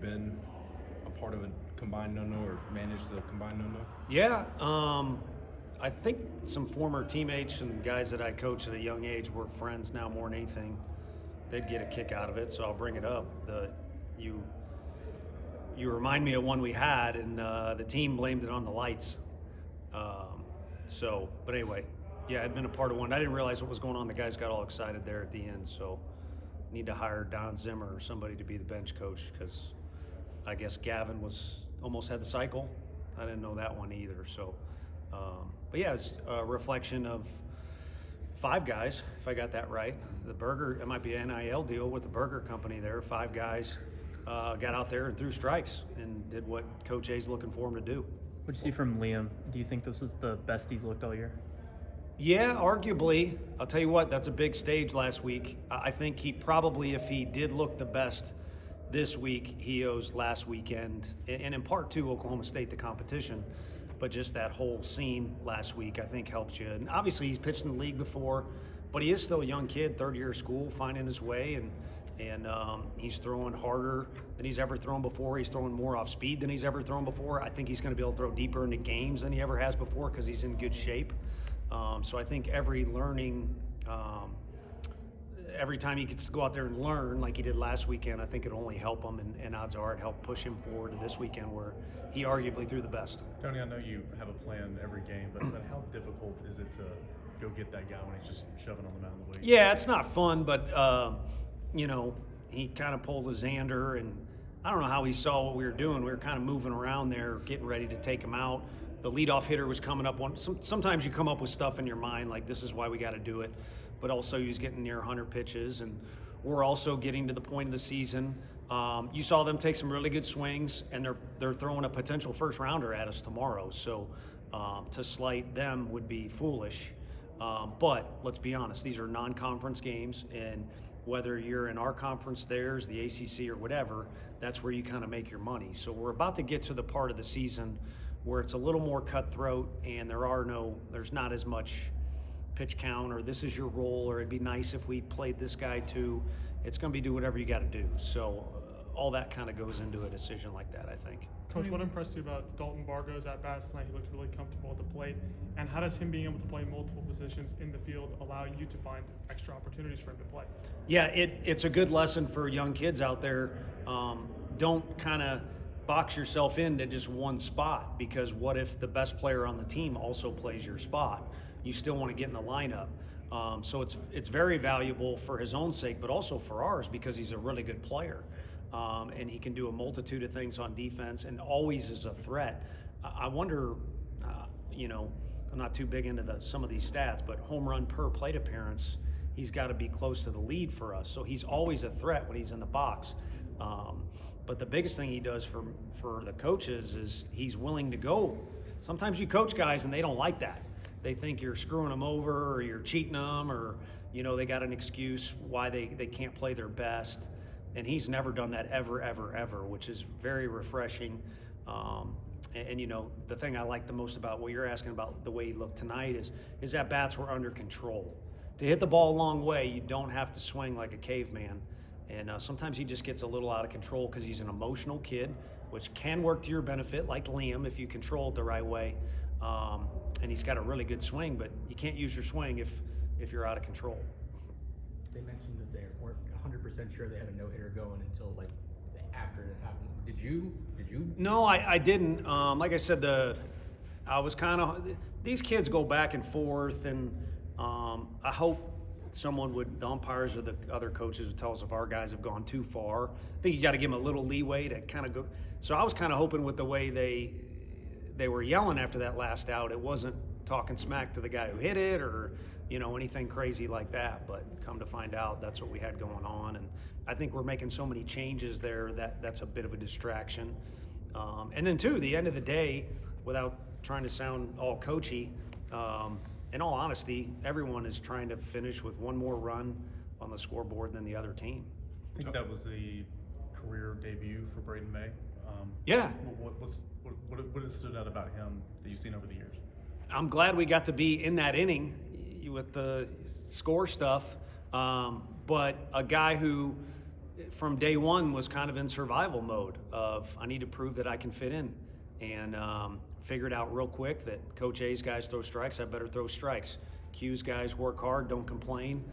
been a part of a combined no-no or managed the combined no-no? Yeah, I think some former teammates and guys that I coached at a young age were friends now more than anything. They'd get a kick out of it, so I'll bring it up. You remind me of one we had, and the team blamed it on the lights. But anyway, yeah, I'd been a part of one. I didn't realize what was going on. The guys got all excited there at the end, so need to hire Don Zimmer or somebody to be the bench coach because I guess Gavin almost had the cycle. I didn't know that one either. So, but yeah, it's a reflection of 5 guys, if I got that right. The burger, it might be an NIL deal with the burger company there. 5 guys got out there and threw strikes and did what Coach A's looking for him to do. What'd you see from Liam? Do you think this is the best he's looked all year? Yeah, arguably. I'll tell you what, that's a big stage last week. I think he probably, if he did look the best this week, he owes last weekend, and in part to Oklahoma State, the competition, but just that whole scene last week, I think helped you. And obviously he's pitched in the league before, but he is still a young kid, 3rd year of school, finding his way, and he's throwing harder than he's ever thrown before. He's throwing more off speed than he's ever thrown before. I think he's going to be able to throw deeper into games than he ever has before because he's in good shape. So I think every time he gets to go out there and learn like he did last weekend, I think it'll only help him, and odds are it help push him forward to this weekend where he arguably threw the best. Tony, I know you have a plan every game, but how difficult is it to go get that guy when he's just shoving on the mound of the week? Yeah, it's not fun, but he kind of pulled a Xander, and I don't know how he saw what we were doing. We were kind of moving around there, getting ready to take him out. The leadoff hitter was coming up. Sometimes you come up with stuff in your mind like this is why we got to do it, but also he was getting near 100 pitches, and we're also getting to the point of the season. You saw them take some really good swings, and they're throwing a potential first rounder at us tomorrow. So to slight them would be foolish. But let's be honest, these are non-conference games, and whether you're in our conference, theirs, the ACC, or whatever, that's where you kind of make your money. So we're about to get to the part of the season where it's a little more cutthroat, and there's not as much pitch count, or this is your role, or it'd be nice if we played this guy too. It's going to be do whatever you got to do. So all that kind of goes into a decision like that, I think. Coach, what impressed you about Dalton Bargo's at bats tonight? He looked really comfortable at the plate. And how does him being able to play multiple positions in the field allow you to find extra opportunities for him to play? Yeah, it's a good lesson for young kids out there. Don't kind of box yourself into just one spot, because what if the best player on the team also plays your spot? You still want to get in the lineup. So it's very valuable for his own sake, but also for ours, because he's a really good player. And he can do a multitude of things on defense and always is a threat. I wonder, I'm not too big into some of these stats, but home run per plate appearance, he's got to be close to the lead for us. So he's always a threat when he's in the box. But the biggest thing he does for the coaches is he's willing to go. Sometimes you coach guys and they don't like that. They think you're screwing them over, or you're cheating them, or they got an excuse why they can't play their best. And he's never done that ever, which is very refreshing. And the thing I like the most about what you're asking about the way he looked tonight is his at-bats were under control. To hit the ball a long way, you don't have to swing like a caveman. And sometimes he just gets a little out of control because he's an emotional kid, which can work to your benefit, like Liam, if you control it the right way. And he's got a really good swing, but you can't use your swing if you're out of control. They mentioned that they weren't 100% sure they had a no-hitter going until after it happened. Did you? No, I didn't. Like I said, I was kind of, these kids go back and forth, and I hope the umpires or the other coaches would tell us if our guys have gone too far. I think you got to give them a little leeway to kind of go. So I was kind of hoping with the way they were yelling after that last out, it wasn't talking smack to the guy who hit it or anything crazy like that. But come to find out, that's what we had going on. And I think we're making so many changes there that's a bit of a distraction. And then too, the end of the day, without trying to sound all coachy, in all honesty, everyone is trying to finish with one more run on the scoreboard than the other team. I think that was the career debut for Braden May. Yeah. What has stood out about him that you've seen over the years? I'm glad we got to be in that inning with the score stuff, but a guy who from day one was kind of in survival mode of I need to prove that I can fit in, and figured out real quick that Coach A's guys throw strikes, I better throw strikes. Q's guys work hard, don't complain.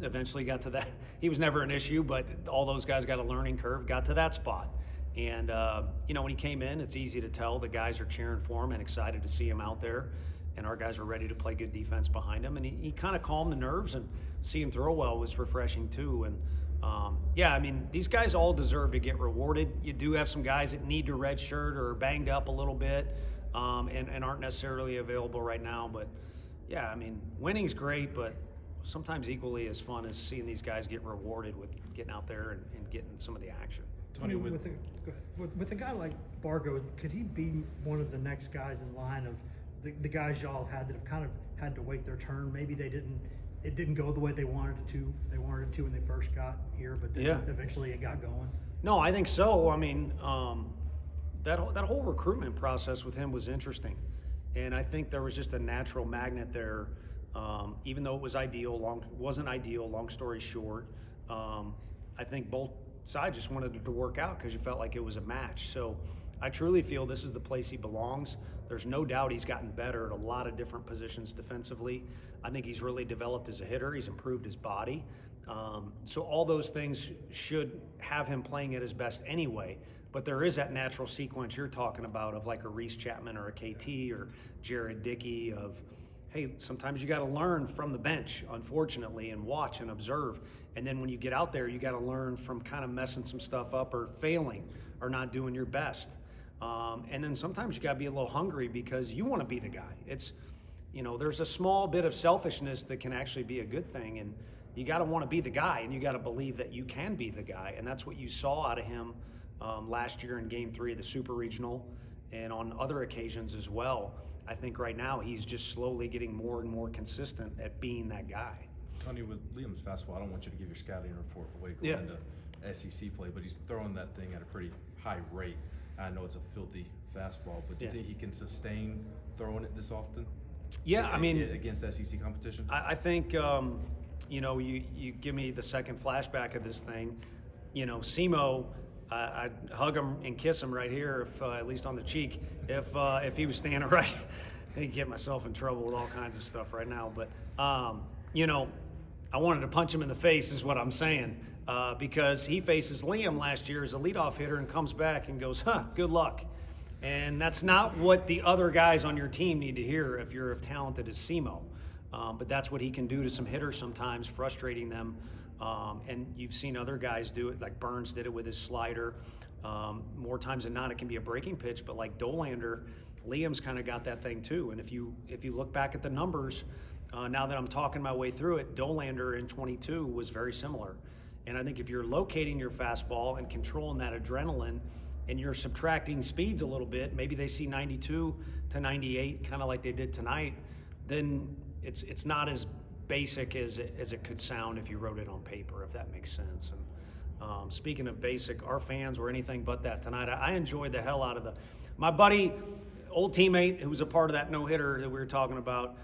Eventually got to that. He was never an issue, but all those guys got a learning curve, got to that spot. And, when he came in, it's easy to tell the guys are cheering for him and excited to see him out there. And our guys are ready to play good defense behind him. And he kind of calmed the nerves, and see him throw well was refreshing too. And these guys all deserve to get rewarded. You do have some guys that need to redshirt or are banged up a little bit and aren't necessarily available right now. But yeah, winning's great, but sometimes equally as fun as seeing these guys get rewarded with getting out there and getting some of the action. Tony, with a guy like Bargo, could he be one of the next guys in line of the guys y'all have had that have kind of had to wait their turn? Maybe it didn't go the way they wanted it to. They wanted it to when they first got here, but then eventually it got going. No, I think so. That whole recruitment process with him was interesting, and I think there was just a natural magnet there. Even though it was wasn't ideal. Long story short, I think both sides just wanted it to work out because you felt like it was a match. So I truly feel this is the place he belongs. There's no doubt he's gotten better at a lot of different positions defensively. I think he's really developed as a hitter. He's improved his body. So all those things should have him playing at his best anyway. But there is that natural sequence you're talking about of like a Reese Chapman or a KT or Jared Dickey of, hey, sometimes you got to learn from the bench, unfortunately, and watch and observe. And then when you get out there, you got to learn from kind of messing some stuff up or failing or not doing your best. And then sometimes you got to be a little hungry because you want to be the guy. It's, there's a small bit of selfishness that can actually be a good thing. And you got to want to be the guy, and you got to believe that you can be the guy. And that's what you saw out of him last year in Game 3 of the Super Regional and on other occasions as well. I think right now he's just slowly getting more and more consistent at being that guy. Tony, with Liam's fastball, I don't want you to give your scouting report away going into SEC play, but he's throwing that thing at a pretty high rate. I know it's a filthy fastball, but do you think he can sustain throwing it this often? Yeah, against SEC competition? I think, you give me the second flashback of this thing. Simo, I'd hug him and kiss him right here, if at least on the cheek, if he was standing right. I'd get myself in trouble with all kinds of stuff right now. But, I wanted to punch him in the face is what I'm saying, because he faces Liam last year as a leadoff hitter and comes back and goes, good luck. And that's not what the other guys on your team need to hear if you're as talented as Simo. But that's what he can do to some hitters sometimes, frustrating them. And you've seen other guys do it, like Burns did it with his slider. More times than not, it can be a breaking pitch, but like Dolander, Liam's kind of got that thing too. And if you look back at the numbers, now that I'm talking my way through it, Dolander in 22 was very similar. And I think if you're locating your fastball and controlling that adrenaline and you're subtracting speeds a little bit, maybe they see 92 to 98, kind of like they did tonight, then it's not as basic as it could sound if you wrote it on paper, if that makes sense. And speaking of basic, our fans were anything but that tonight. I enjoyed the hell out of my buddy, old teammate who was a part of that no-hitter that we were talking about,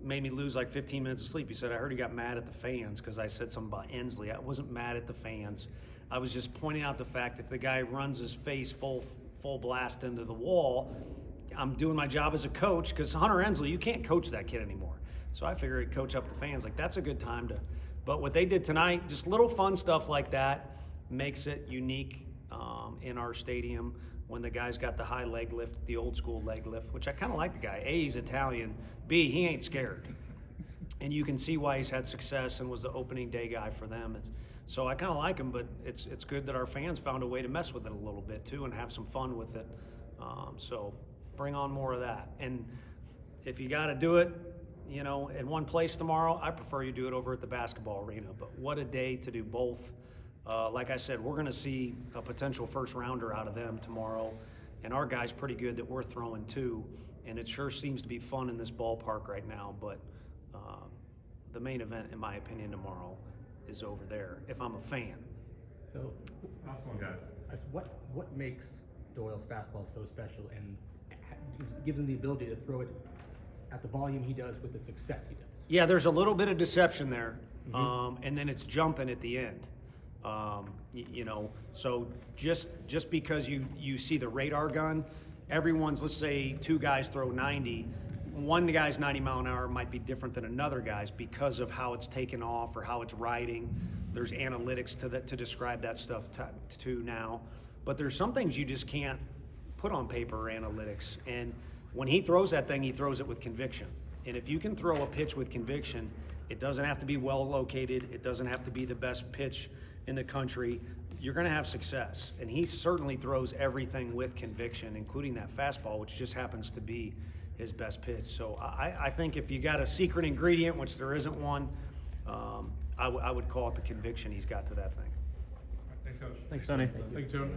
made me lose like 15 minutes of sleep. He said, I heard he got mad at the fans because I said something about Ensley. I wasn't mad at the fans. I was just pointing out the fact if the guy runs his face full blast into the wall, I'm doing my job as a coach, because Hunter Ensley, you can't coach that kid anymore. So I figured I'd coach up the fans. Like, that's a good time to. But what they did tonight, just little fun stuff like that, makes it unique in our stadium when the guy's got the high leg lift, the old school leg lift, which I kind of like the guy. A, he's Italian. B, he ain't scared. And you can see why he's had success and was the opening day guy for them. So I kind of like him, but it's good that our fans found a way to mess with it a little bit too and have some fun with it. So bring on more of that. And if you got to do it, in one place tomorrow, I prefer you do it over at the basketball arena. But what a day to do both. Like I said, we're going to see a potential first rounder out of them tomorrow. And our guy's pretty good that we're throwing too. And it sure seems to be fun in this ballpark right now. But the main event, in my opinion, tomorrow is over there, if I'm a fan. So, Last one, guys. what makes Doyle's fastball so special and gives him the ability to throw it at the volume he does with the success he does? Yeah, there's a little bit of deception there, and then it's jumping at the end. You know, so just because you see the radar gun, everyone's, let's say 2 guys throw 90, one guy's 90 mile an hour might be different than another guy's because of how it's taken off or how it's riding. There's analytics to describe that stuff too now, but there's some things you just can't put on paper or analytics. And when he throws that thing, he throws it with conviction. And if you can throw a pitch with conviction, it doesn't have to be well located. It doesn't have to be the best pitch in the country. You're going to have success. And he certainly throws everything with conviction, including that fastball, which just happens to be his best pitch. So I think if you got a secret ingredient, which there isn't one, I would call it the conviction he's got to that thing. Thanks, Coach. Thanks, Tony. Thanks, Joe.